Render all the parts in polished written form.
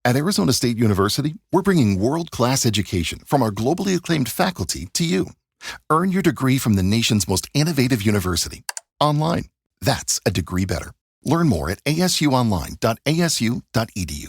At Arizona State University, we're bringing world-class education from our globally acclaimed faculty to you. Earn your degree from the nation's most innovative university. Online. That's a degree better. Learn more at asuonline.asu.edu.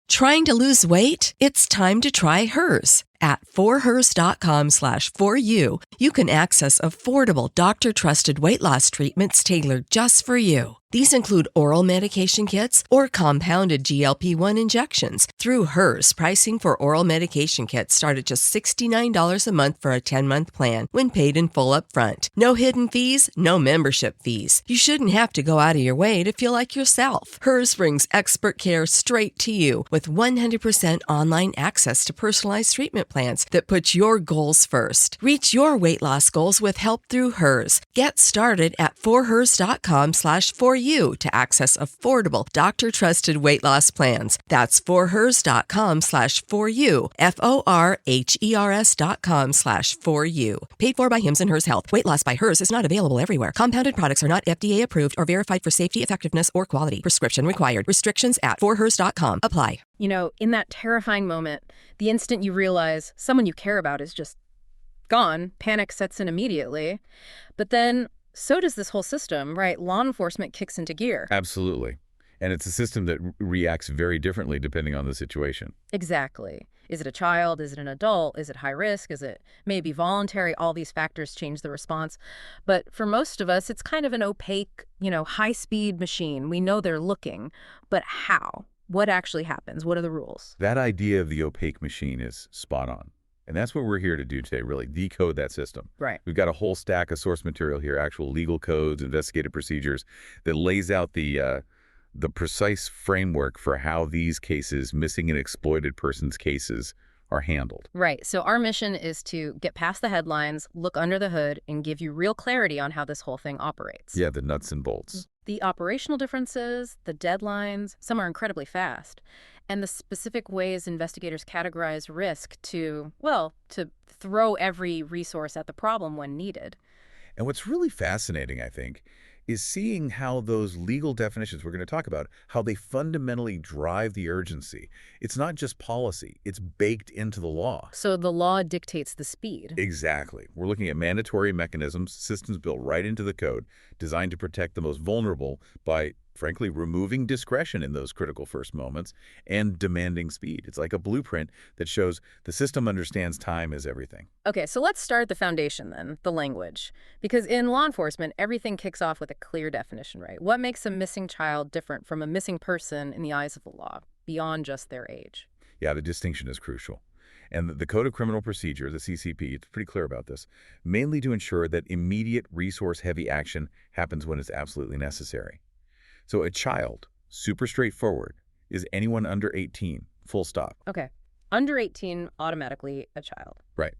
Trying to lose weight? It's time to try Hers. At forhers.com/4u, you can access affordable, doctor-trusted weight loss treatments tailored just for you. These include oral medication kits or compounded GLP-1 injections. Through Hers, pricing for oral medication kits start at just $69 a month for a 10-month plan when paid in full upfront. No hidden fees, no membership fees. You shouldn't have to go out of your way to feel like yourself. Hers brings expert care straight to you with 100% online access to personalized treatment plans that put your goals first. Reach your weight loss goals with help through Hers. Get started at forhers.com/4u to access affordable, doctor-trusted weight loss plans. That's forhers.com/4u, forhers.com/4u. Paid for by Hims and Hers Health. Weight loss by Hers is not available everywhere. Compounded products are not FDA approved or verified for safety, effectiveness, or quality. Prescription required. Restrictions at forhers.com apply. You know, in that terrifying moment, the instant you realize someone you care about is just gone, panic sets in immediately. But then so does this whole system, right? Law enforcement kicks into gear. Absolutely. And it's a system that reacts very differently depending on the situation. Exactly. Is it a child? Is it an adult? Is it high risk? Is it maybe voluntary? All these factors change the response. But for most of us, it's kind of an opaque, high-speed machine. We know they're looking, but how? What actually happens? What are the rules? That idea of the opaque machine is spot on. And that's what we're here to do today, really, decode that system. Right. We've got a whole stack of source material here, actual legal codes, investigative procedures, that lays out the precise framework for how these cases, missing and exploited persons cases, are handled. Right. So our mission is to get past the headlines, look under the hood, and give you real clarity on how this whole thing operates. Yeah, the nuts and bolts. The operational differences, the deadlines, some are incredibly fast, and the specific ways investigators categorize risk to throw every resource at the problem when needed. And what's really fascinating, I think, is seeing how those legal definitions we're going to talk about, how they fundamentally drive the urgency. It's not just policy, it's baked into the law. So the law dictates the speed. Exactly. We're looking at mandatory mechanisms, systems built right into the code, designed to protect the most vulnerable by, frankly, removing discretion in those critical first moments and demanding speed. It's like a blueprint that shows the system understands time is everything. Okay, so let's start at the foundation then, the language. Because in law enforcement, everything kicks off with a clear definition, right? What makes a missing child different from a missing person in the eyes of the law, beyond just their age? Yeah, the distinction is crucial. And the Code of Criminal Procedure, the CCP, it's pretty clear about this, mainly to ensure that immediate resource-heavy action happens when it's absolutely necessary. So a child, super straightforward, is anyone under 18, full stop. Okay. Under 18, automatically a child. Right.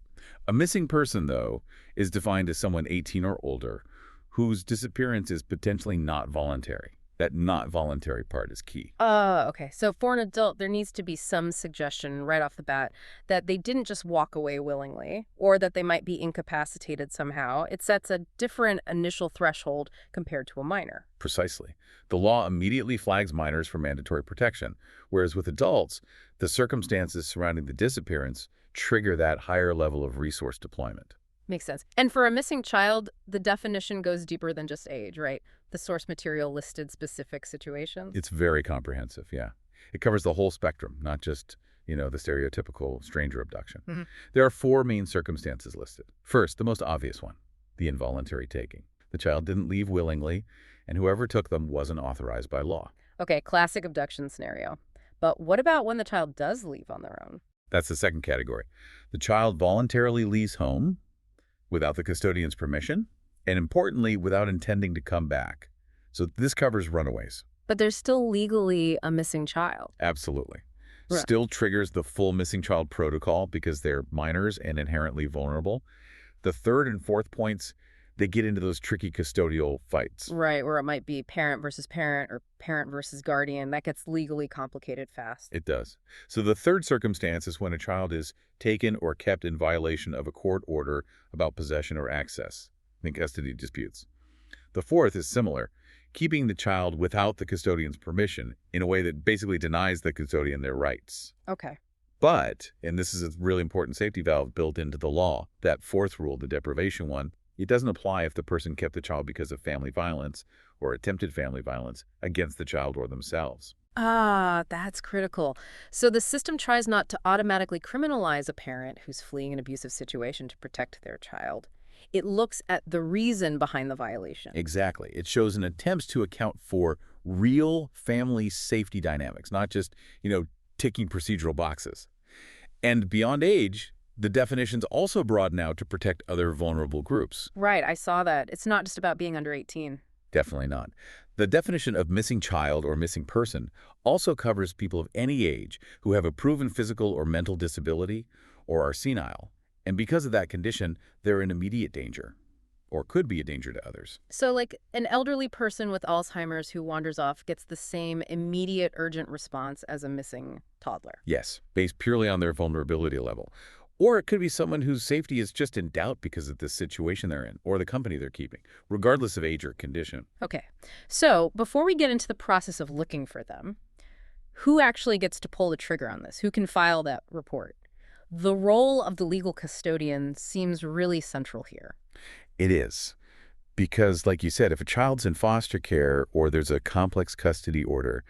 A missing person, though, is defined as someone 18 or older whose disappearance is potentially not voluntary. That not voluntary part is key. Okay. So for an adult, there needs to be some suggestion right off the bat that they didn't just walk away willingly or that they might be incapacitated somehow. It sets a different initial threshold compared to a minor. Precisely. The law immediately flags minors for mandatory protection, whereas with adults, the circumstances surrounding the disappearance trigger that higher level of resource deployment. Makes sense. And for a missing child, the definition goes deeper than just age, right? The source material listed specific situations. It's very comprehensive, yeah. It covers the whole spectrum, not just, the stereotypical stranger abduction. Mm-hmm. There are 4 main circumstances listed. First, the most obvious one, the involuntary taking. The child didn't leave willingly, and whoever took them wasn't authorized by law. Okay, classic abduction scenario. But what about when the child does leave on their own? That's the second category. The child voluntarily leaves home without the custodian's permission, and importantly, without intending to come back. So this covers runaways. But there's still legally a missing child. Absolutely. Right. Still triggers the full missing child protocol because they're minors and inherently vulnerable. The third and fourth points, they get into those tricky custodial fights. Right, where it might be parent versus parent or parent versus guardian. That gets legally complicated fast. It does. So the third circumstance is when a child is taken or kept in violation of a court order about possession or access. Think custody disputes. The fourth is similar. keeping the child without the custodian's permission in a way that basically denies the custodian their rights. Okay. But, and this is a really important safety valve built into the law, that fourth rule, the deprivation one, it doesn't apply if the person kept the child because of family violence or attempted family violence against the child or themselves. Ah, that's critical. So the system tries not to automatically criminalize a parent who's fleeing an abusive situation to protect their child. It looks at the reason behind the violation. Exactly. It shows an attempt to account for real family safety dynamics, not just, ticking procedural boxes. And beyond age, the definitions also broaden out to protect other vulnerable groups. Right, I saw that. It's not just about being under 18. Definitely not. The definition of missing child or missing person also covers people of any age who have a proven physical or mental disability or are senile. And because of that condition, they're in immediate danger or could be a danger to others. So like an elderly person with Alzheimer's who wanders off gets the same immediate urgent response as a missing toddler. Yes, based purely on their vulnerability level. Or it could be someone whose safety is just in doubt because of the situation they're in or the company they're keeping, regardless of age or condition. Okay, so before we get into the process of looking for them, who actually gets to pull the trigger on this? Who can file that report? The role of the legal custodian seems really central here. It is. Because, like you said, if a child's in foster care or there's a complex custody order,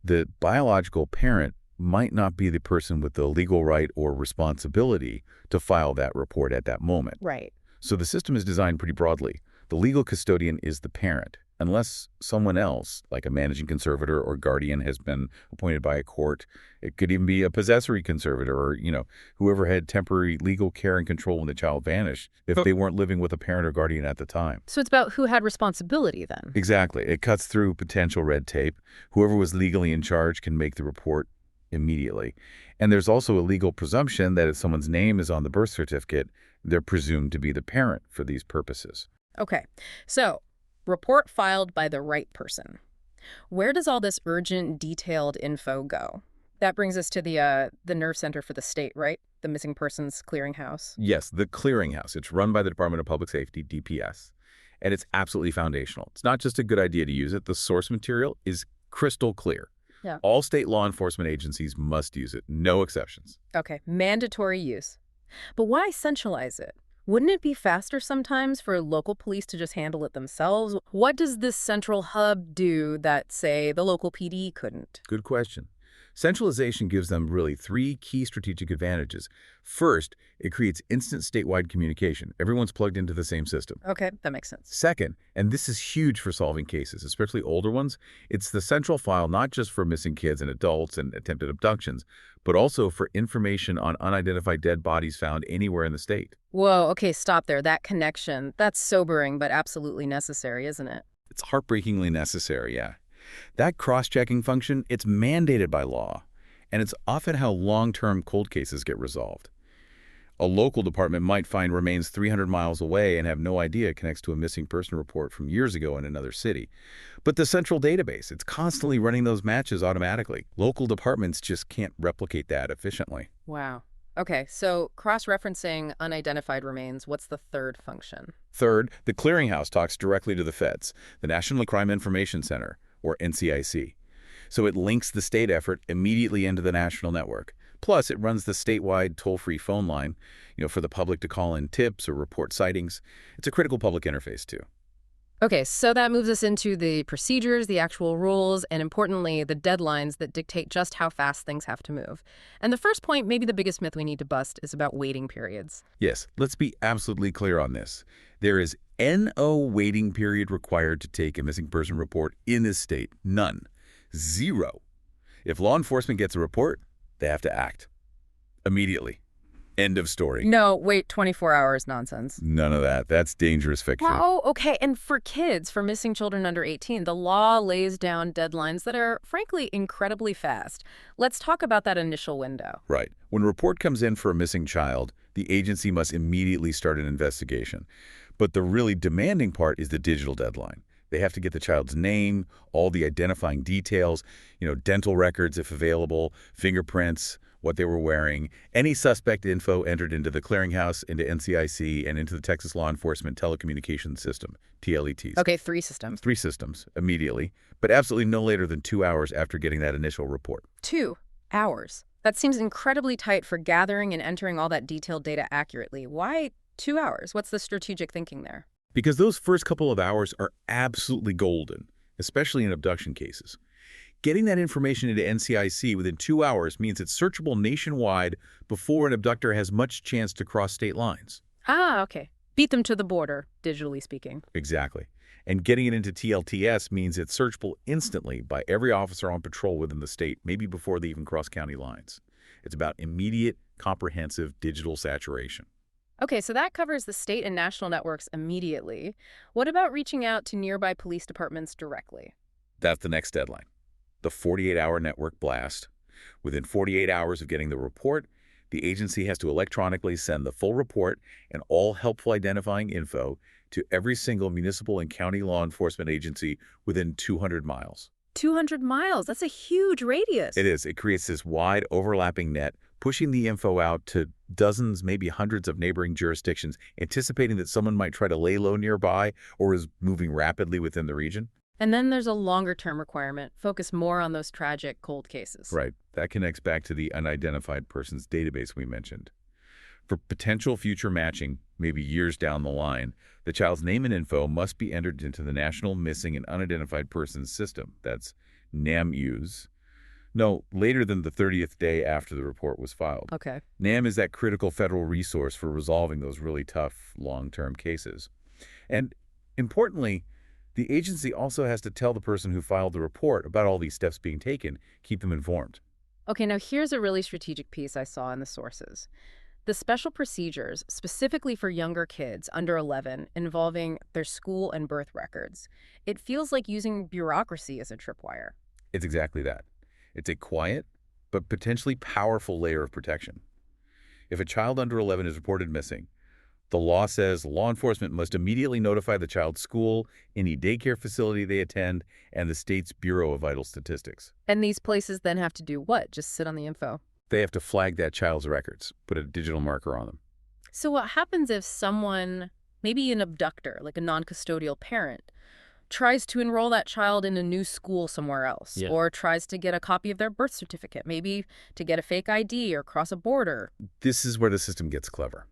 the biological parent might not be the person with the legal right or responsibility to file that report at that moment. Right. So the system is designed pretty broadly. The legal custodian is the parent, unless someone else, like a managing conservator or guardian, has been appointed by a court. It could even be a possessory conservator or, whoever had temporary legal care and control when the child vanished if they weren't living with a parent or guardian at the time. So it's about who had responsibility then. Exactly. It cuts through potential red tape. Whoever was legally in charge can make the report immediately. And there's also a legal presumption that if someone's name is on the birth certificate, they're presumed to be the parent for these purposes. Okay, so report filed by the right person. Where does all this urgent, detailed info go? That brings us to the nerve center for the state, right? The Missing Persons Clearinghouse. Yes, the Clearinghouse. It's run by the Department of Public Safety, DPS, and it's absolutely foundational. It's not just a good idea to use it. The source material is crystal clear. Yeah. All state law enforcement agencies must use it, no exceptions. Okay, mandatory use. But why centralize it? Wouldn't it be faster sometimes for local police to just handle it themselves? What does this central hub do that, say, the local PD couldn't? Good question. Centralization gives them really three key strategic advantages. First, it creates instant statewide communication. Everyone's plugged into the same system. Okay, that makes sense. Second, and this is huge for solving cases, especially older ones, it's the central file not just for missing kids and adults and attempted abductions, but also for information on unidentified dead bodies found anywhere in the state. Whoa, okay, stop there. That connection, that's sobering, but absolutely necessary, isn't it? It's heartbreakingly necessary, yeah. That cross-checking function, it's mandated by law, and it's often how long-term cold cases get resolved. A local department might find remains 300 miles away and have no idea it connects to a missing person report from years ago in another city. But the central database, it's constantly running those matches automatically. Local departments just can't replicate that efficiently. Wow. Okay, so cross-referencing unidentified remains, what's the third function? Third, the Clearinghouse talks directly to the feds, the National Crime Information Center, or NCIC. So it links the state effort immediately into the national network. Plus, it runs the statewide toll-free phone line, for the public to call in tips or report sightings. It's a critical public interface, too. Okay, so that moves us into the procedures, the actual rules, and importantly, the deadlines that dictate just how fast things have to move. And the first point, maybe the biggest myth we need to bust, is about waiting periods. Yes, let's be absolutely clear on this. There is no waiting period required to take a missing person report in this state. None. Zero. If law enforcement gets a report, they have to act. Immediately. End of story. No, wait, 24 hours nonsense. None of that. That's dangerous fiction. Oh, okay. And for kids, for missing children under 18, the law lays down deadlines that are, frankly, incredibly fast. Let's talk about that initial window. Right. When a report comes in for a missing child, the agency must immediately start an investigation. But the really demanding part is the digital deadline. They have to get the child's name, all the identifying details, dental records if available, fingerprints, what they were wearing. Any suspect info entered into the Clearinghouse, into NCIC, and into the Texas Law Enforcement Telecommunications System, TLETs. Okay, 3 systems. 3 systems, immediately, but absolutely no later than 2 hours after getting that initial report. 2 hours. That seems incredibly tight for gathering and entering all that detailed data accurately. Why 2 hours? What's the strategic thinking there? Because those first couple of hours are absolutely golden, especially in abduction cases. Getting that information into NCIC within 2 hours means it's searchable nationwide before an abductor has much chance to cross state lines. Ah, okay. Beat them to the border, digitally speaking. Exactly. And getting it into TLTS means it's searchable instantly by every officer on patrol within the state, maybe before they even cross county lines. It's about immediate, comprehensive digital saturation. Okay, so that covers the state and national networks immediately. What about reaching out to nearby police departments directly? That's the next deadline, the 48-hour network blast. Within 48 hours of getting the report, the agency has to electronically send the full report and all helpful identifying info to every single municipal and county law enforcement agency within 200 miles. 200 miles, that's a huge radius. It is. It creates this wide overlapping net, pushing the info out to dozens, maybe hundreds of neighboring jurisdictions, anticipating that someone might try to lay low nearby or is moving rapidly within the region. And then there's a longer-term requirement, focus more on those tragic cold cases. Right. That connects back to the unidentified persons database we mentioned. For potential future matching, maybe years down the line, the child's name and info must be entered into the National Missing and Unidentified Persons System. That's NamUs. No, later than the 30th day after the report was filed. Okay. NAM is that critical federal resource for resolving those really tough long-term cases. And importantly, the agency also has to tell the person who filed the report about all these steps being taken, keep them informed. Okay, now here's a really strategic piece I saw in the sources. The special procedures, specifically for younger kids under 11, involving their school and birth records. It feels like using bureaucracy as a tripwire. It's exactly that. It's a quiet, but potentially powerful layer of protection. If a child under 11 is reported missing, the law says law enforcement must immediately notify the child's school, any daycare facility they attend, and the state's Bureau of Vital Statistics. And these places then have to do what? Just sit on the info? They have to flag that child's records, put a digital marker on them. So what happens if someone, maybe an abductor, like a non-custodial parent, tries to enroll that child in a new school somewhere else, or tries to get a copy of their birth certificate, maybe to get a fake ID or cross a border? This is where the system gets clever.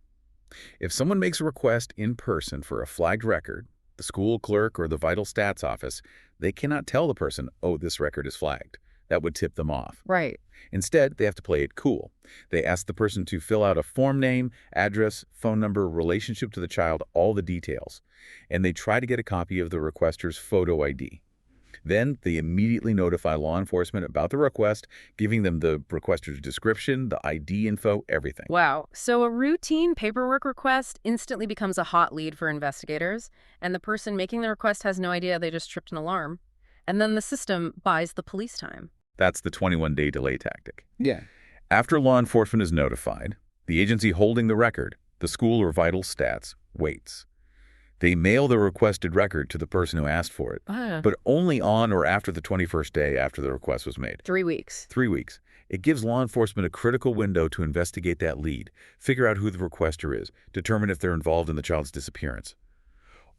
If someone makes a request in person for a flagged record, the school clerk or the vital stats office, they cannot tell the person, oh, this record is flagged. That would tip them off. Right. Instead, they have to play it cool. They ask the person to fill out a form name, address, phone number, relationship to the child, all the details. And they try to get a copy of the requester's photo ID. Then they immediately notify law enforcement about the request, giving them the requester's description, the ID info, everything. Wow. So a routine paperwork request instantly becomes a hot lead for investigators, and the person making the request has no idea they just tripped an alarm. And then the system buys the police time. That's the 21-day delay tactic. Yeah. After law enforcement is notified, the agency holding the record, the school or vital stats, waits. They mail the requested record to the person who asked for it, but only on or after the 21st day after the request was made. 3 weeks. 3 weeks. It gives law enforcement a critical window to investigate that lead, figure out who the requester is, determine if they're involved in the child's disappearance.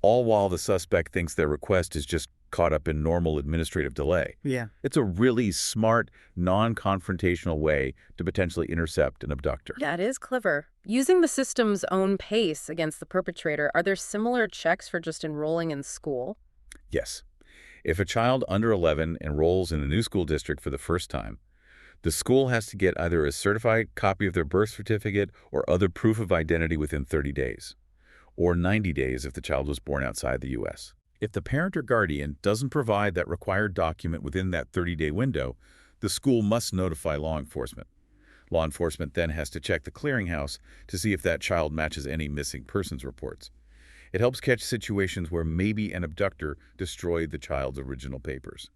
All while the suspect thinks their request is just caught up in normal administrative delay. Yeah. It's a really smart, non-confrontational way to potentially intercept an abductor. Yeah, it is clever. Using the system's own pace against the perpetrator, are there similar checks for just enrolling in school? Yes. If a child under 11 enrolls in a new school district for the first time, the school has to get either a certified copy of their birth certificate or other proof of identity within 30 days, or 90 days if the child was born outside the U.S. If the parent or guardian doesn't provide that required document within that 30-day window, the school must notify law enforcement. Law enforcement then has to check the clearinghouse to see if that child matches any missing persons reports. It helps catch situations where maybe an abductor destroyed the child's original papers.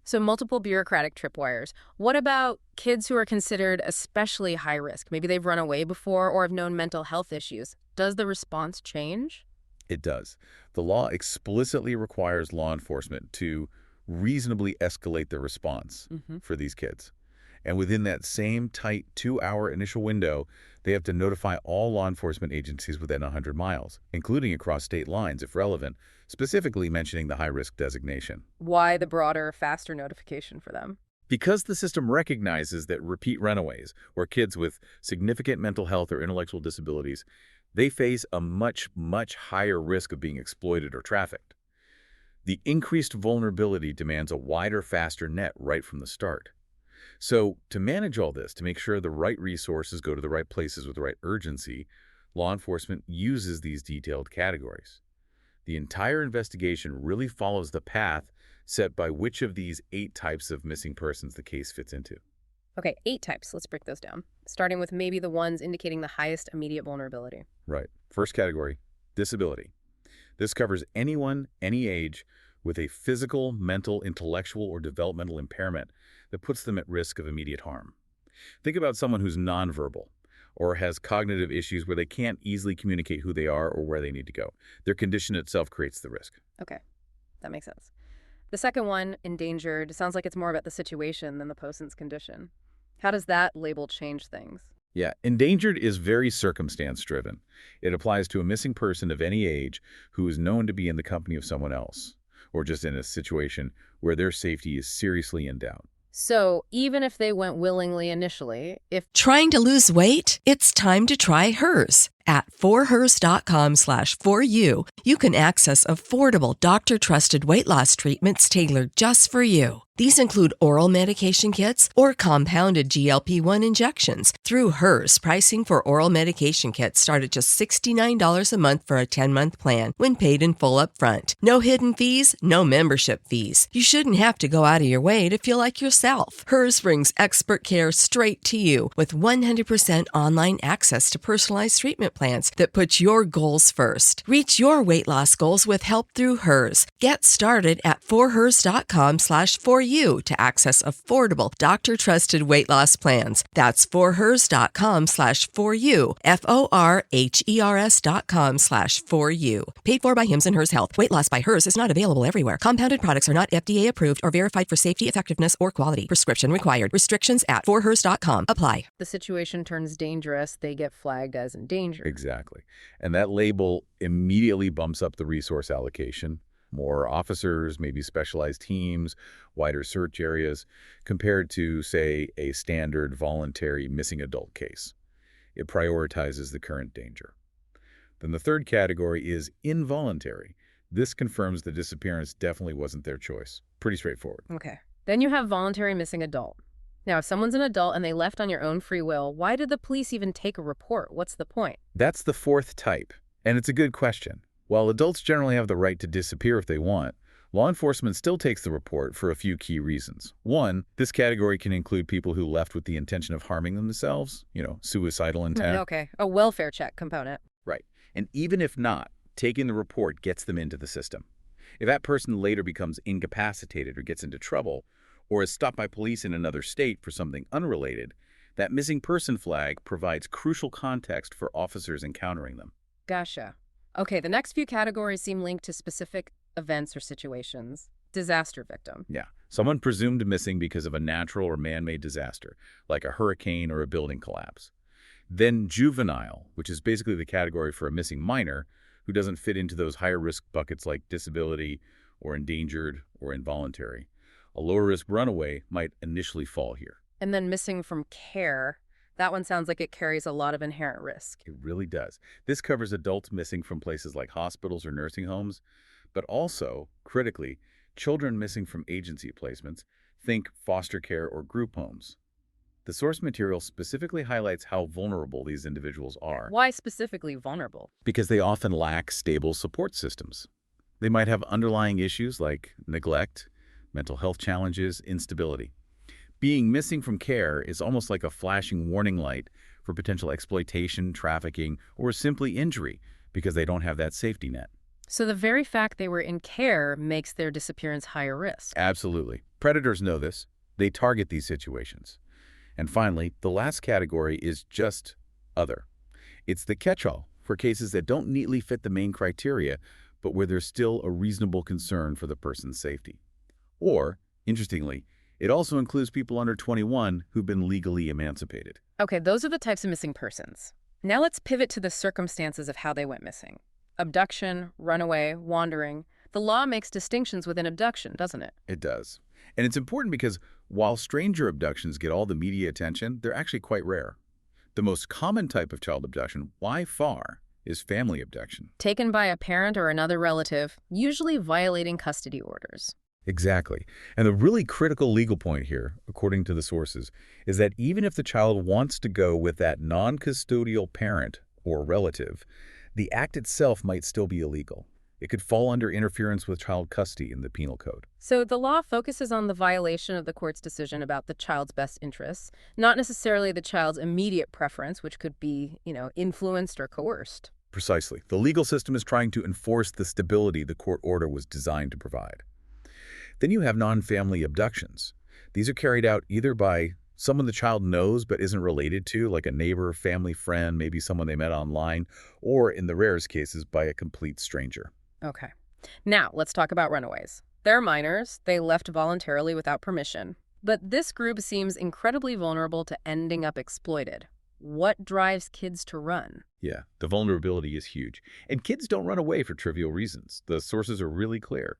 So multiple bureaucratic tripwires. What about kids who are considered especially high risk? Maybe they've run away before or have known mental health issues. Does the response change? It does. The law explicitly requires law enforcement to reasonably escalate the response for these kids. And within that same tight 2-hour initial window, they have to notify all law enforcement agencies within 100 miles, including across state lines if relevant, specifically mentioning the high-risk designation. Why the broader, faster notification for them? Because the system recognizes that repeat runaways, or kids with significant mental health or intellectual disabilities, they face a much, much higher risk of being exploited or trafficked. The increased vulnerability demands a wider, faster net right from the start. So, to manage all this, to make sure the right resources go to the right places with the right urgency, law enforcement uses these detailed categories. The entire investigation really follows the path set by which of these 8 types of missing persons the case fits into. Okay, 8 types. Let's break those down, starting with maybe the ones indicating the highest immediate vulnerability. Right. First category, disability. This covers anyone, any age, with a physical, mental, intellectual, or developmental impairment that puts them at risk of immediate harm. Think about someone who's nonverbal or has cognitive issues where they can't easily communicate who they are or where they need to go. Their condition itself creates the risk. Okay, that makes sense. The second one, endangered, sounds like it's more about the situation than the person's condition. How does that label change things? Yeah, endangered is very circumstance-driven. It applies to a missing person of any age who is known to be in the company of someone else, or just in a situation where their safety is seriously in doubt. So even if they went willingly initially, if Trying to lose weight? It's time to try Hers. At forhers.com/4u, you can access affordable doctor-trusted weight loss treatments tailored just for you. These include oral medication kits or compounded GLP-1 injections. Through Hers, pricing for oral medication kits start at just $69 a month for a 10-month plan when paid in full upfront. No hidden fees, no membership fees. You shouldn't have to go out of your way to feel like yourself. Hers brings expert care straight to you with 100% online access to personalized treatment plans that put your goals first. Reach your weight loss goals with help through Hers. Get started at forhers.com/4u to access affordable, doctor-trusted weight loss plans. That's forhers.com/4u, forhers.com/4u. Paid for by Hims and Hers Health. Weight loss by Hers is not available everywhere. Compounded products are not FDA approved or verified for safety, effectiveness, or quality. Prescription required. Restrictions at forhers.com apply. the situation turns dangerous, they get flagged as endangered. Exactly. And that label immediately bumps up the resource allocation. More officers, maybe specialized teams, wider search areas, compared to, say, a standard voluntary missing adult case. It prioritizes the current danger. Then the third category is involuntary. This confirms the disappearance definitely wasn't their choice. Pretty straightforward. Okay. Then you have voluntary missing adult. Now, if someone's an adult and they left on your own free will, why did the police even take a report? What's the point? That's the fourth type, and it's a good question. While adults generally have the right to disappear if they want, law enforcement still takes the report for a few key reasons. One, this category can include people who left with the intention of harming themselves, suicidal intent. Okay, a welfare check component. Right. And even if not, taking the report gets them into the system. If that person later becomes incapacitated or gets into trouble, or is stopped by police in another state for something unrelated, that missing person flag provides crucial context for officers encountering them. Gotcha. Okay, the next few categories seem linked to specific events or situations. Disaster victim. Yeah. Someone presumed missing because of a natural or man-made disaster, like a hurricane or a building collapse. Then juvenile, which is basically the category for a missing minor who doesn't fit into those higher risk buckets like disability or endangered or involuntary. A lower risk runaway might initially fall here. And then missing from care. That one sounds like it carries a lot of inherent risk. It really does. This covers adults missing from places like hospitals or nursing homes, but also, critically, children missing from agency placements, think foster care or group homes. The source material specifically highlights how vulnerable these individuals are. Why specifically vulnerable? Because they often lack stable support systems. They might have underlying issues like neglect, mental health challenges, instability. Being missing from care is almost like a flashing warning light for potential exploitation, trafficking, or simply injury because they don't have that safety net. So the very fact they were in care makes their disappearance higher risk. Absolutely. Predators know this. They target these situations. And finally, the last category is just other. It's the catch-all for cases that don't neatly fit the main criteria, but where there's still a reasonable concern for the person's safety. Or, interestingly, It also includes people under 21 who've been legally emancipated. Okay, those are the types of missing persons. Now let's pivot to the circumstances of how they went missing. Abduction, runaway, wandering. The law makes distinctions within abduction, doesn't it? It does. And it's important because while stranger abductions get all the media attention, they're actually quite rare. The most common type of child abduction, by far, is family abduction. Taken by a parent or another relative, usually violating custody orders. Exactly. And the really critical legal point here, according to the sources, is that even if the child wants to go with that non-custodial parent or relative, the act itself might still be illegal. It could fall under interference with child custody in the penal code. So the law focuses on the violation of the court's decision about the child's best interests, not necessarily the child's immediate preference, which could be, influenced or coerced. Precisely. The legal system is trying to enforce the stability the court order was designed to provide. Then you have non-family abductions. These are carried out either by someone the child knows but isn't related to, like a neighbor, family friend, maybe someone they met online, or in the rarest cases, by a complete stranger. Okay. Now, let's talk about runaways. They're minors. They left voluntarily without permission. But this group seems incredibly vulnerable to ending up exploited. What drives kids to run? Yeah, the vulnerability is huge. And kids don't run away for trivial reasons. The sources are really clear.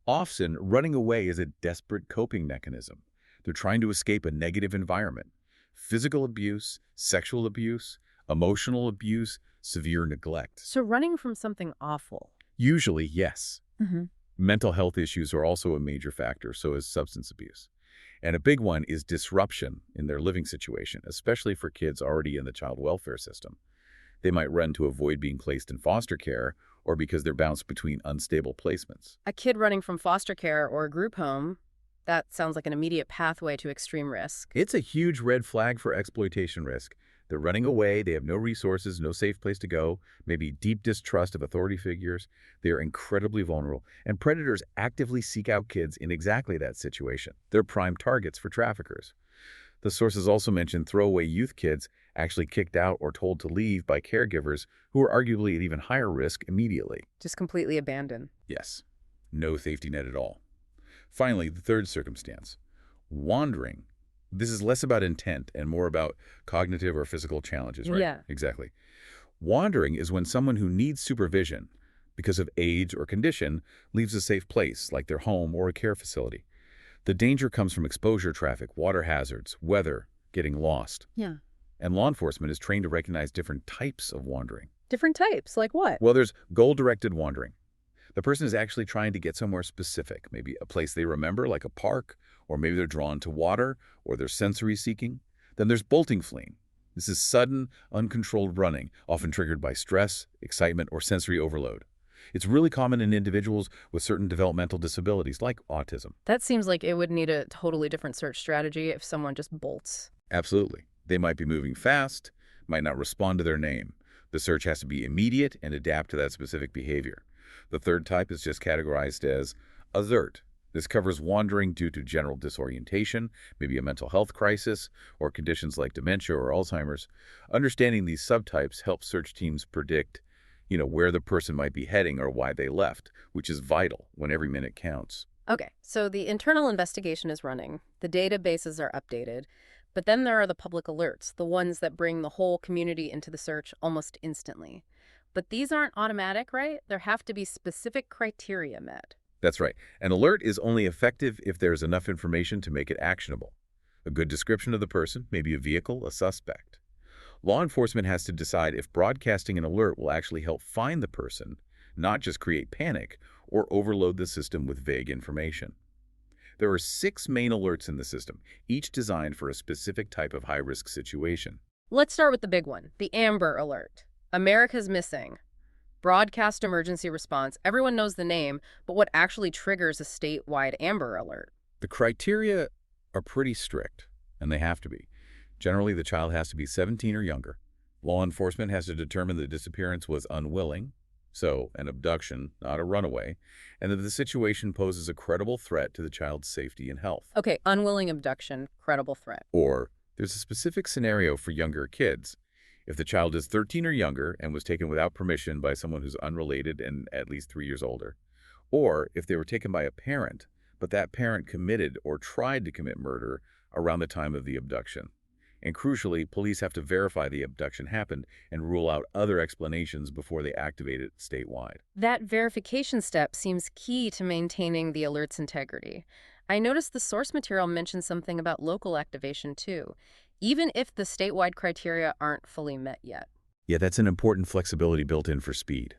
Often, running away is a desperate coping mechanism. They're trying to escape a negative environment. Physical abuse, sexual abuse, emotional abuse, severe neglect. So running from something awful. Usually, yes. Mm-hmm. Mental health issues are also a major factor, so is substance abuse. And a big one is disruption in their living situation, especially for kids already in the child welfare system. They might run to avoid being placed in foster care or because they're bounced between unstable placements. A kid running from foster care or a group home, that sounds like an immediate pathway to extreme risk. It's a huge red flag for exploitation risk. They're running away, they have no resources, no safe place to go, maybe deep distrust of authority figures. They are incredibly vulnerable, and predators actively seek out kids in exactly that situation. They're prime targets for traffickers. The sources also mention throwaway youth kids actually kicked out or told to leave by caregivers who are arguably at even higher risk immediately. Just completely abandoned. Yes, no safety net at all. Finally, the third circumstance, wandering. This is less about intent and more about cognitive or physical challenges, right? Yeah. Exactly. Wandering is when someone who needs supervision because of age or condition leaves a safe place, like their home or a care facility. The danger comes from exposure traffic, water hazards, weather, getting lost. Yeah. And law enforcement is trained to recognize different types of wandering. Different types, like what? Well, there's goal-directed wandering. The person is actually trying to get somewhere specific, maybe a place they remember, like a park, or maybe they're drawn to water, or they're sensory seeking. Then there's bolting fleeing. This is sudden, uncontrolled running, often triggered by stress, excitement, or sensory overload. It's really common in individuals with certain developmental disabilities, like autism. That seems like it would need a totally different search strategy if someone just bolts. Absolutely. They might be moving fast, might not respond to their name. The search has to be immediate and adapt to that specific behavior. The third type is just categorized as alert. This covers wandering due to general disorientation, maybe a mental health crisis, or conditions like dementia or Alzheimer's. Understanding these subtypes helps search teams predict, where the person might be heading or why they left, which is vital when every minute counts. Okay, so the internal investigation is running. The databases are updated. But then there are the public alerts, the ones that bring the whole community into the search almost instantly. But these aren't automatic, right? There have to be specific criteria met. That's right. An alert is only effective if there's enough information to make it actionable. A good description of the person, maybe a vehicle, a suspect. Law enforcement has to decide if broadcasting an alert will actually help find the person, not just create panic or overload the system with vague information. There are 6 main alerts in the system, each designed for a specific type of high-risk situation. Let's start with the big one, the Amber Alert. America's missing. Broadcast emergency response. Everyone knows the name, but what actually triggers a statewide Amber Alert? The criteria are pretty strict, and they have to be. Generally, the child has to be 17 or younger. Law enforcement has to determine the disappearance was unwilling, so an abduction, not a runaway, and that the situation poses a credible threat to the child's safety and health. Okay, unwilling abduction, credible threat. Or there's a specific scenario for younger kids. If the child is 13 or younger and was taken without permission by someone who's unrelated and at least 3 years older, or if they were taken by a parent but that parent committed or tried to commit murder around the time of the abduction. And crucially, police have to verify the abduction happened and rule out other explanations before they activate it statewide. That verification step seems key to maintaining the alert's integrity. I noticed the source material mentions something about local activation too, even if the statewide criteria aren't fully met yet. Yeah, that's an important flexibility built in for speed.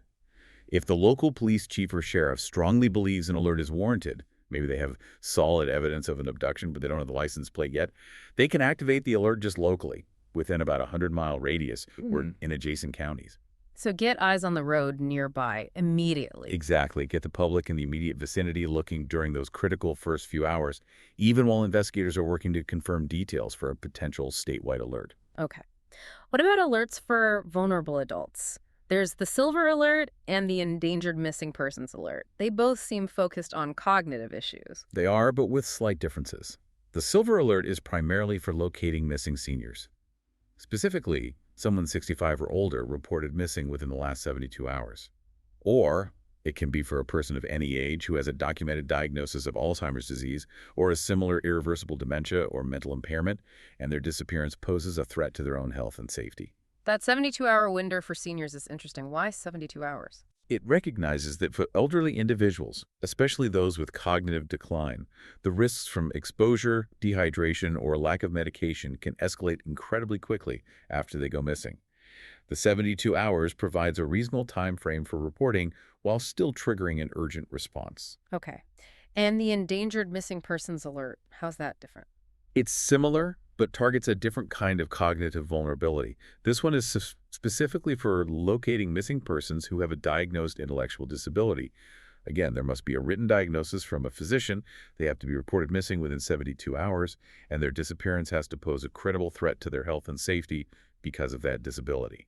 If the local police chief or sheriff strongly believes an alert is warranted, maybe they have solid evidence of an abduction, but they don't have the license plate yet, they can activate the alert just locally, within about a 100-mile radius or in adjacent counties. So get eyes on the road nearby immediately. Exactly. Get the public in the immediate vicinity looking during those critical first few hours, even while investigators are working to confirm details for a potential statewide alert. Okay. What about alerts for vulnerable adults? There's the silver alert and the endangered missing persons alert. They both seem focused on cognitive issues. They are, but with slight differences. The silver alert is primarily for locating missing seniors. Specifically, someone 65 or older reported missing within the last 72 hours. Or it can be for a person of any age who has a documented diagnosis of Alzheimer's disease or a similar irreversible dementia or mental impairment, and their disappearance poses a threat to their own health and safety. That 72-hour window for seniors is interesting. Why 72 hours? It recognizes that for elderly individuals, especially those with cognitive decline, the risks from exposure, dehydration, or lack of medication can escalate incredibly quickly after they go missing. The 72 hours provides a reasonable time frame for reporting while still triggering an urgent response. Okay. And the endangered missing persons alert, how's that different? It's similar, but targets a different kind of cognitive vulnerability. This one is specifically for locating missing persons who have a diagnosed intellectual disability. Again, there must be a written diagnosis from a physician, they have to be reported missing within 72 hours, and their disappearance has to pose a credible threat to their health and safety because of that disability.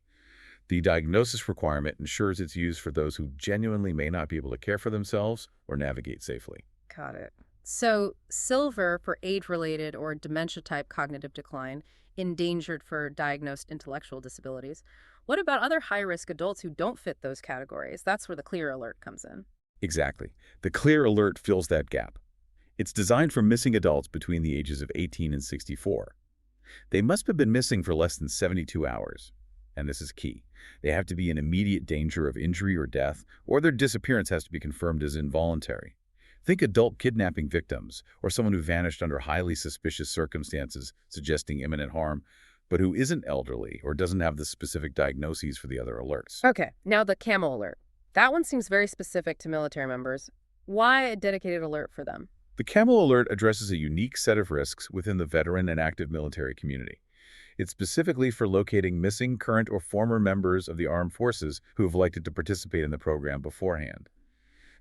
The diagnosis requirement ensures it's used for those who genuinely may not be able to care for themselves or navigate safely. Got it. So silver for age-related or dementia-type cognitive decline, endangered for diagnosed intellectual disabilities. What about other high-risk adults who don't fit those categories? That's where the clear alert comes in. Exactly. The clear alert fills that gap. It's designed for missing adults between the ages of 18 and 64. They must have been missing for less than 72 hours. And this is key. They have to be in immediate danger of injury or death, or their disappearance has to be confirmed as involuntary. Think adult kidnapping victims, or someone who vanished under highly suspicious circumstances suggesting imminent harm, but who isn't elderly or doesn't have the specific diagnoses for the other alerts. Okay, now the camo alert. That one seems very specific to military members. Why a dedicated alert for them? The camo alert addresses a unique set of risks within the veteran and active military community. It's specifically for locating missing current or former members of the armed forces who have elected to participate in the program beforehand.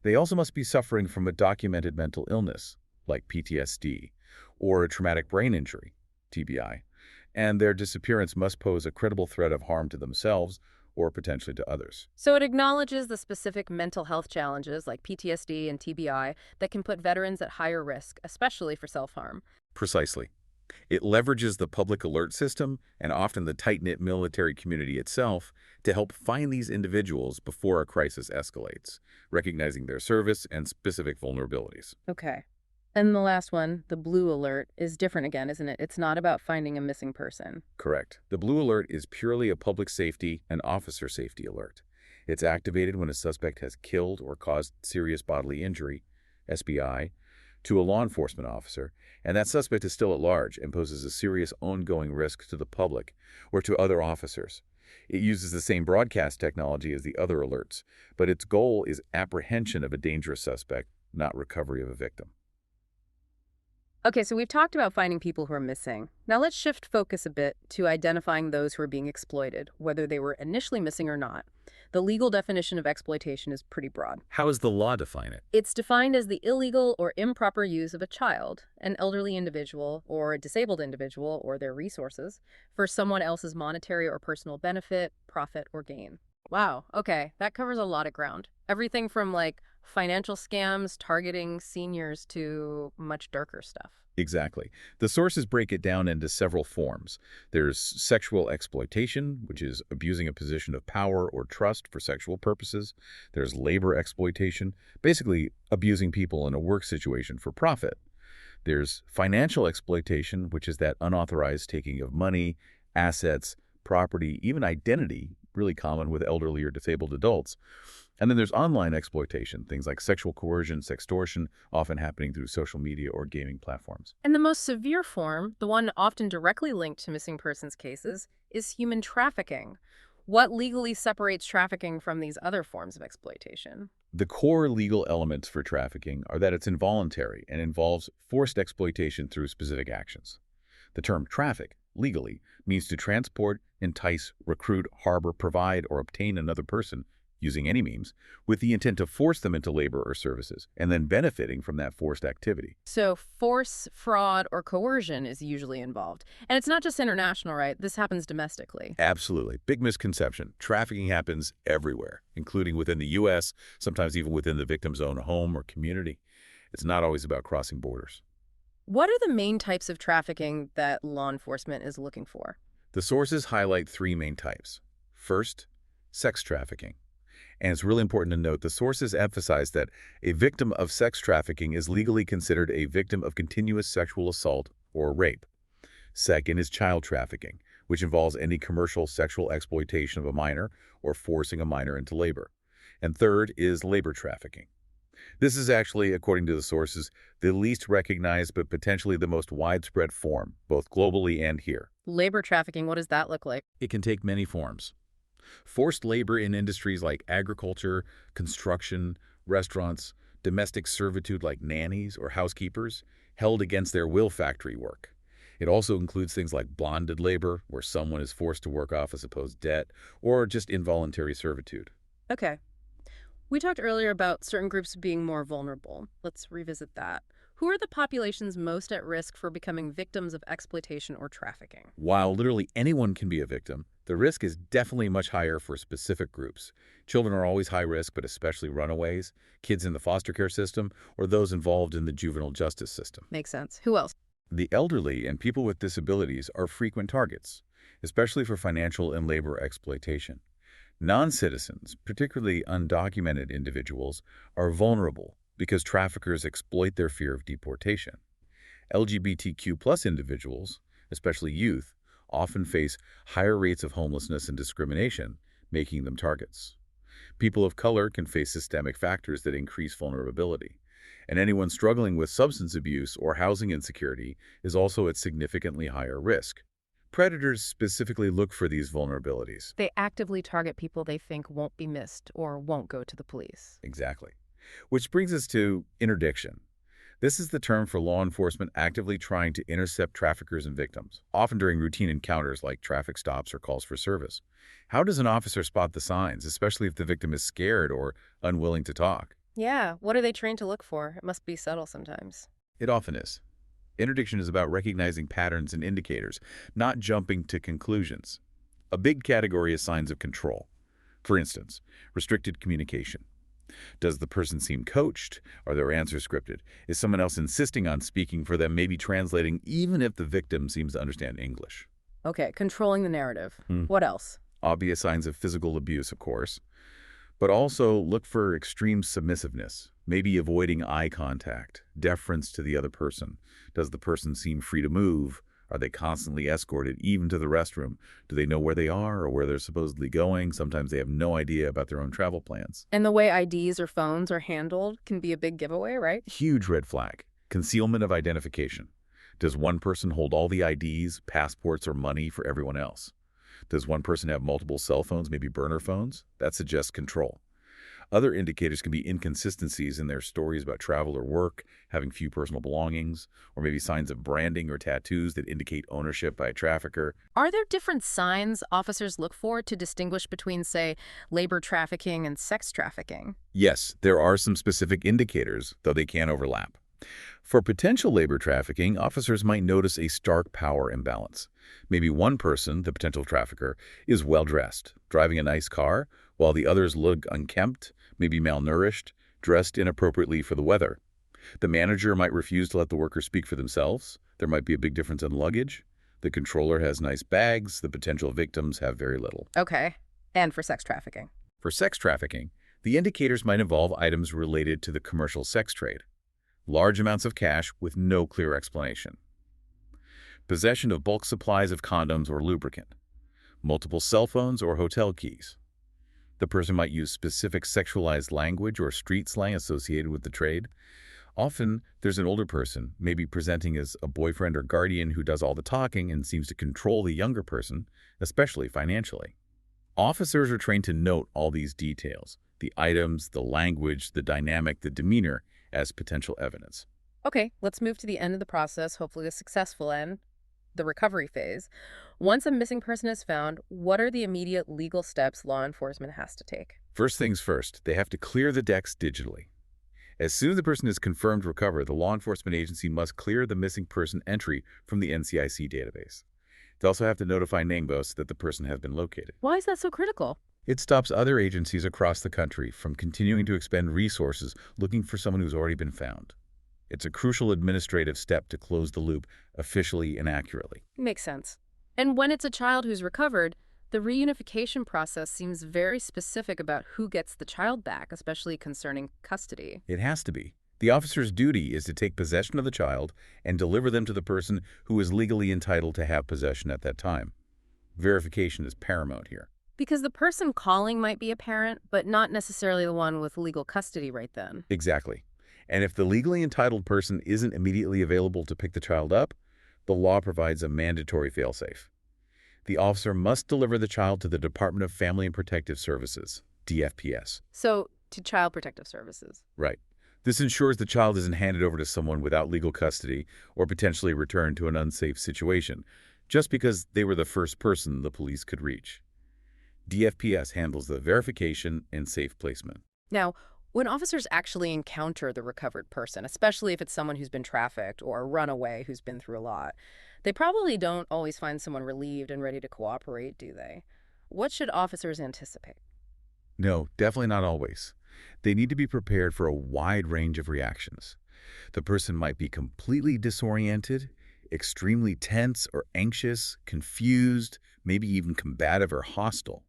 They also must be suffering from a documented mental illness, like PTSD, or a traumatic brain injury, TBI, and their disappearance must pose a credible threat of harm to themselves or potentially to others. So it acknowledges the specific mental health challenges like PTSD and TBI that can put veterans at higher risk, especially for self-harm. Precisely. It leverages the public alert system and often the tight-knit military community itself to help find these individuals before a crisis escalates, recognizing their service and specific vulnerabilities. Okay. And the last one, the blue alert, is different again, isn't it? It's not about finding a missing person. Correct. The blue alert is purely a public safety and officer safety alert. It's activated when a suspect has killed or caused serious bodily injury, SBI, to a law enforcement officer, and that suspect is still at large and poses a serious ongoing risk to the public or to other officers. It uses the same broadcast technology as the other alerts, but its goal is apprehension of a dangerous suspect, not recovery of a victim. Okay, so we've talked about finding people who are missing. Now let's shift focus a bit to identifying those who are being exploited, whether they were initially missing or not. The legal definition of exploitation is pretty broad. How does the law define it? It's defined as the illegal or improper use of a child, an elderly individual, or a disabled individual, or their resources, for someone else's monetary or personal benefit, profit, or gain. Wow, okay, that covers a lot of ground. Everything from, like, financial scams targeting seniors to much darker stuff. Exactly. The sources break it down into several forms. There's sexual exploitation, which is abusing a position of power or trust for sexual purposes. There's labor exploitation, basically abusing people in a work situation for profit. There's financial exploitation, which is that unauthorized taking of money, assets, property, even identity, really common with elderly or disabled adults. And then there's online exploitation, things like sexual coercion, sextortion, often happening through social media or gaming platforms. And the most severe form, the one often directly linked to missing persons cases, is human trafficking. What legally separates trafficking from these other forms of exploitation? The core legal elements for trafficking are that it's involuntary and involves forced exploitation through specific actions. The term traffic, legally, means to transport, entice, recruit, harbor, provide, or obtain another person, using any means, with the intent to force them into labor or services, and then benefiting from that forced activity. So force, fraud, or coercion is usually involved. And it's not just international, right? This happens domestically. Absolutely. Big misconception. Trafficking happens everywhere, including within the U.S., sometimes even within the victim's own home or community. It's not always about crossing borders. What are the main types of trafficking that law enforcement is looking for? The sources highlight three main types. First, sex trafficking. And it's really important to note the sources emphasize that a victim of sex trafficking is legally considered a victim of continuous sexual assault or rape. Second is child trafficking, which involves any commercial sexual exploitation of a minor or forcing a minor into labor. And third is labor trafficking. This is actually, according to the sources, the least recognized but potentially the most widespread form, both globally and here. Labor trafficking, what does that look like? It can take many forms. Forced labor in industries like agriculture, construction, restaurants, domestic servitude like nannies or housekeepers, held against their will factory work. It also includes things like bonded labor, where someone is forced to work off a supposed debt, or just involuntary servitude. Okay. We talked earlier about certain groups being more vulnerable. Let's revisit that. Who are the populations most at risk for becoming victims of exploitation or trafficking? While literally anyone can be a victim, the risk is definitely much higher for specific groups. Children are always high risk, but especially runaways, kids in the foster care system, or those involved in the juvenile justice system. Makes sense. Who else? The elderly and people with disabilities are frequent targets, especially for financial and labor exploitation. Non-citizens, particularly undocumented individuals, are vulnerable because traffickers exploit their fear of deportation. LGBTQ+ individuals, especially youth, often face higher rates of homelessness and discrimination, making them targets. People of color can face systemic factors that increase vulnerability, and anyone struggling with substance abuse or housing insecurity is also at significantly higher risk. Predators specifically look for these vulnerabilities. They actively target people they think won't be missed or won't go to the police. Exactly. Which brings us to interdiction. This is the term for law enforcement actively trying to intercept traffickers and victims, often during routine encounters like traffic stops or calls for service. How does an officer spot the signs, especially if the victim is scared or unwilling to talk? Yeah, what are they trained to look for? It must be subtle sometimes. It often is. Interdiction is about recognizing patterns and indicators, not jumping to conclusions. A big category is signs of control. For instance, restricted communication. Does the person seem coached? Are their answers scripted? Is someone else insisting on speaking for them, maybe translating, even if the victim seems to understand English? Okay, controlling the narrative. What else? Obvious signs of physical abuse, of course. But also look for extreme submissiveness, maybe avoiding eye contact, deference to the other person. Does the person seem free to move? Are they constantly escorted, even to the restroom? Do they know where they are or where they're supposedly going? Sometimes they have no idea about their own travel plans. And the way IDs or phones are handled can be a big giveaway, right? Huge red flag. Concealment of identification. Does one person hold all the IDs, passports, or money for everyone else? Does one person have multiple cell phones, maybe burner phones? That suggests control. Other indicators can be inconsistencies in their stories about travel or work, having few personal belongings, or maybe signs of branding or tattoos that indicate ownership by a trafficker. Are there different signs officers look for to distinguish between, say, labor trafficking and sex trafficking? Yes, there are some specific indicators, though they can overlap. For potential labor trafficking, officers might notice a stark power imbalance. Maybe one person, the potential trafficker, is well-dressed, driving a nice car, while the others look unkempt, maybe malnourished, dressed inappropriately for the weather. The manager might refuse to let the workers speak for themselves. There might be a big difference in luggage. The controller has nice bags. The potential victims have very little. Okay. And for sex trafficking? For sex trafficking, the indicators might involve items related to the commercial sex trade. Large amounts of cash with no clear explanation. Possession of bulk supplies of condoms or lubricant. Multiple cell phones or hotel keys. The person might use specific sexualized language or street slang associated with the trade. Often, there's an older person, maybe presenting as a boyfriend or guardian who does all the talking and seems to control the younger person, especially financially. Officers are trained to note all these details, the items, the language, the dynamic, the demeanor, as potential evidence. Okay, let's move to the end of the process, hopefully a successful end, the recovery phase. Once a missing person is found, what are the immediate legal steps law enforcement has to take? First things first, they have to clear the decks digitally. As soon as the person is confirmed recovered, the law enforcement agency must clear the missing person entry from the NCIC database. They also have to notify NamUs that the person has been located. Why is that so critical? It stops other agencies across the country from continuing to expend resources looking for someone who's already been found. It's a crucial administrative step to close the loop officially and accurately. Makes sense. And when it's a child who's recovered, the reunification process seems very specific about who gets the child back, especially concerning custody. It has to be. The officer's duty is to take possession of the child and deliver them to the person who is legally entitled to have possession at that time. Verification is paramount here. Because the person calling might be a parent, but not necessarily the one with legal custody right then. Exactly. And if the legally entitled person isn't immediately available to pick the child up, the law provides a mandatory failsafe. The officer must deliver the child to the Department of Family and Protective Services, DFPS. So, to Child Protective Services. Right. This ensures the child isn't handed over to someone without legal custody or potentially returned to an unsafe situation, just because they were the first person the police could reach. DFPS handles the verification and safe placement. Now, when officers actually encounter the recovered person, especially if it's someone who's been trafficked or a runaway who's been through a lot, they probably don't always find someone relieved and ready to cooperate, do they? What should officers anticipate? No, definitely not always. They need to be prepared for a wide range of reactions. The person might be completely disoriented, extremely tense or anxious, confused, maybe even combative or hostile.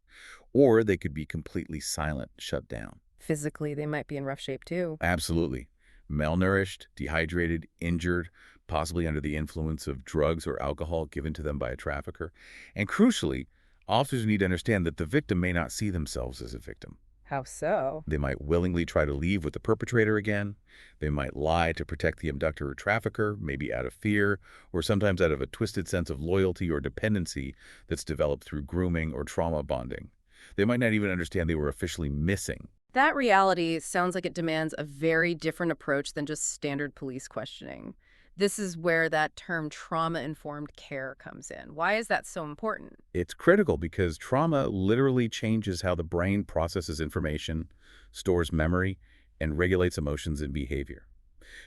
Or they could be completely silent, shut down. Physically, they might be in rough shape too. Absolutely. Malnourished, dehydrated, injured, possibly under the influence of drugs or alcohol given to them by a trafficker. And crucially, officers need to understand that the victim may not see themselves as a victim. How so? They might willingly try to leave with the perpetrator again. They might lie to protect the abductor or trafficker, maybe out of fear, or sometimes out of a twisted sense of loyalty or dependency that's developed through grooming or trauma bonding. They might not even understand they were officially missing. That reality sounds like it demands a very different approach than just standard police questioning. This is where that term trauma-informed care comes in. Why is that so important? It's critical because trauma literally changes how the brain processes information, stores memory, and regulates emotions and behavior.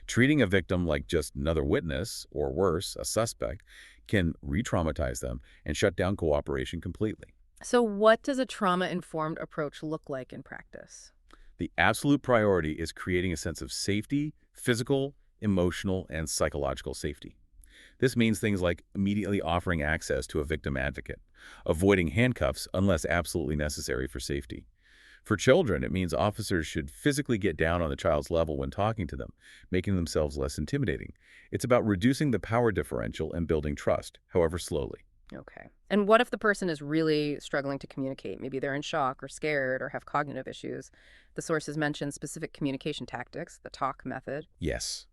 Treating a victim like just another witness, or worse, a suspect, can re-traumatize them and shut down cooperation completely. So what does a trauma-informed approach look like in practice? The absolute priority is creating a sense of safety, physical, emotional, and psychological safety. This means things like immediately offering access to a victim advocate, avoiding handcuffs unless absolutely necessary for safety. For children, it means officers should physically get down on the child's level when talking to them, making themselves less intimidating. It's about reducing the power differential and building trust, however slowly. Okay. And what if the person is really struggling to communicate? Maybe they're in shock or scared or have cognitive issues. The sources mention specific communication tactics, the talk method. Yes.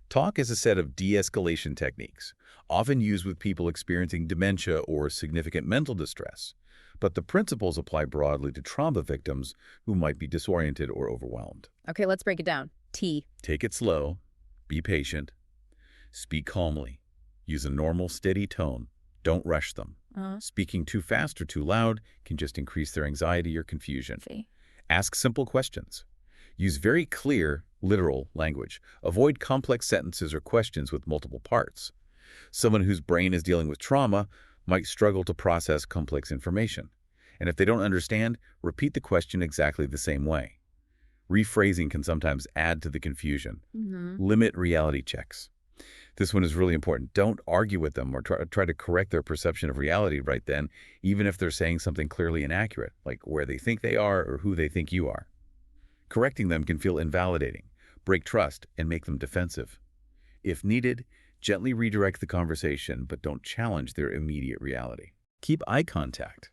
Talk is a set of de-escalation techniques, often used with people experiencing dementia or significant mental distress. But the principles apply broadly to trauma victims who might be disoriented or overwhelmed. Okay, let's break it down. T. Take it slow. Be patient. Speak calmly. Use a normal, steady tone. Don't rush them. Speaking too fast or too loud can just increase their anxiety or confusion. Ask simple questions. Use very clear, literal language. Avoid complex sentences or questions with multiple parts. Someone whose brain is dealing with trauma might struggle to process complex information. And if they don't understand, repeat the question exactly the same way. Rephrasing can sometimes add to the confusion. Mm-hmm. Limit reality checks. This one is really important. Don't argue with them or try to correct their perception of reality right then, even if they're saying something clearly inaccurate, like where they think they are or who they think you are. Correcting them can feel invalidating, break trust, and make them defensive. If needed, gently redirect the conversation, but don't challenge their immediate reality. Keep eye contact.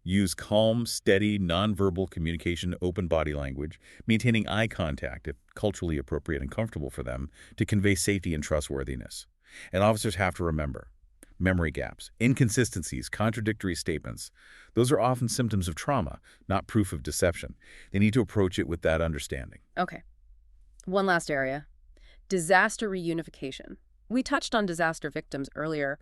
Use calm, steady, nonverbal communication, open body language, maintaining eye contact if culturally appropriate and comfortable for them to convey safety and trustworthiness. And officers have to remember, memory gaps, inconsistencies, contradictory statements, those are often symptoms of trauma, not proof of deception. They need to approach it with that understanding. Okay. One last area. Disaster reunification. We touched on disaster victims earlier.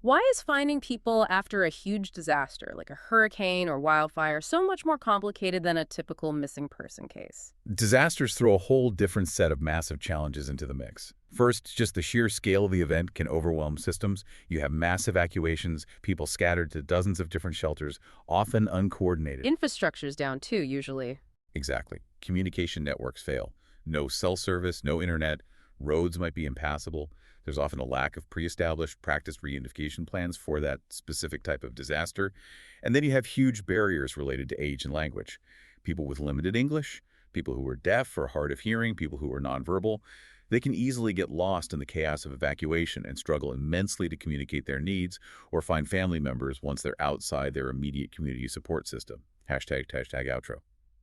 Why is finding people after a huge disaster, like a hurricane or wildfire, so much more complicated than a typical missing person case? Disasters throw a whole different set of massive challenges into the mix. First, just the sheer scale of the event can overwhelm systems. You have mass evacuations, people scattered to dozens of different shelters, often uncoordinated. Infrastructure's down too, usually. Exactly. Communication networks fail. No cell service, no internet. Roads might be impassable. There's often a lack of pre-established practice reunification plans for that specific type of disaster. And then you have huge barriers related to age and language. People with limited English, people who are deaf or hard of hearing, people who are nonverbal, they can easily get lost in the chaos of evacuation and struggle immensely to communicate their needs or find family members once they're outside their immediate community support system. Hashtag outro.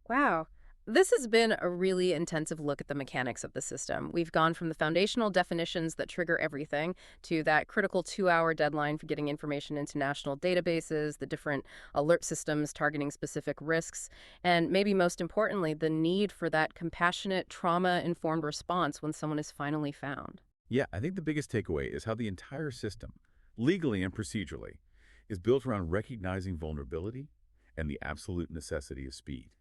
Wow. This has been a really intensive look at the mechanics of the system. We've gone from the foundational definitions that trigger everything to that critical 2-hour deadline for getting information into national databases, the different alert systems targeting specific risks, and maybe most importantly, the need for that compassionate, trauma-informed response when someone is finally found. Yeah, I think the biggest takeaway is how the entire system, legally and procedurally, is built around recognizing vulnerability and the absolute necessity of speed.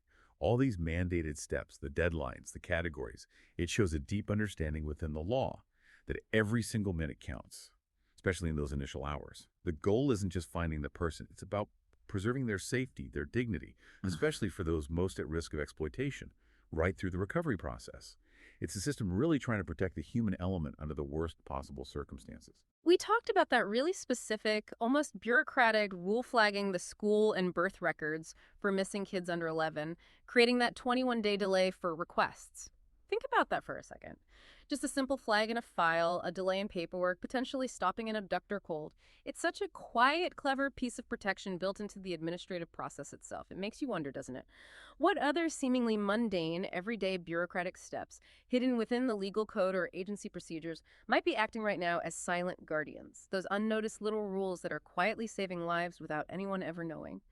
All these mandated steps, the deadlines, the categories, it shows a deep understanding within the law that every single minute counts, especially in those initial hours. The goal isn't just finding the person, it's about preserving their safety, their dignity, especially for those most at risk of exploitation, right through the recovery process. It's a system really trying to protect the human element under the worst possible circumstances. We talked about that really specific, almost bureaucratic rule flagging the school and birth records for missing kids under 11, creating that 21-day delay for requests. Think about that for a second. Just a simple flag in a file, a delay in paperwork, potentially stopping an abductor cold. It's such a quiet, clever piece of protection built into the administrative process itself. It makes you wonder, doesn't it? What other seemingly mundane, everyday bureaucratic steps hidden within the legal code or agency procedures might be acting right now as silent guardians, those unnoticed little rules that are quietly saving lives without anyone ever knowing?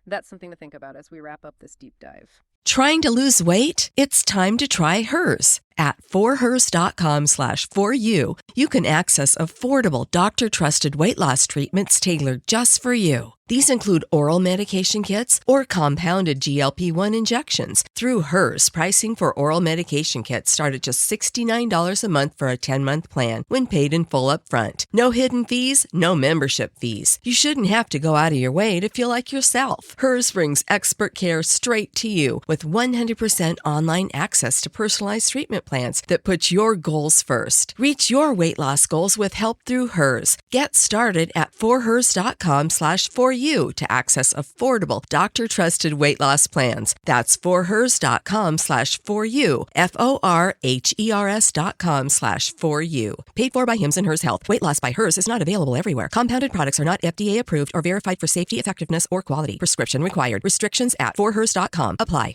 That's something to think about as we wrap up this deep dive. Trying to lose weight? It's time to try Hers. At forhers.com/4u, you can access affordable, doctor-trusted weight loss treatments tailored just for you. These include oral medication kits or compounded GLP-1 injections. Through Hers, pricing for oral medication kits start at just $69 a month for a 10-month plan when paid in full upfront. No hidden fees, no membership fees. You shouldn't have to go out of your way to feel like yourself. Hers brings expert care straight to you with 100% online access to personalized treatment plans that put your goals first. Reach your weight loss goals with help through Hers. Get started at forhers.com/4u to access affordable, doctor-trusted weight loss plans. That's forhers.com/4u, forhers.com/4u. Paid for by Hims and Hers Health. Weight loss by Hers is not available everywhere. Compounded products are not FDA approved or verified for safety, effectiveness, or quality. Prescription required. Restrictions at forhers.com apply.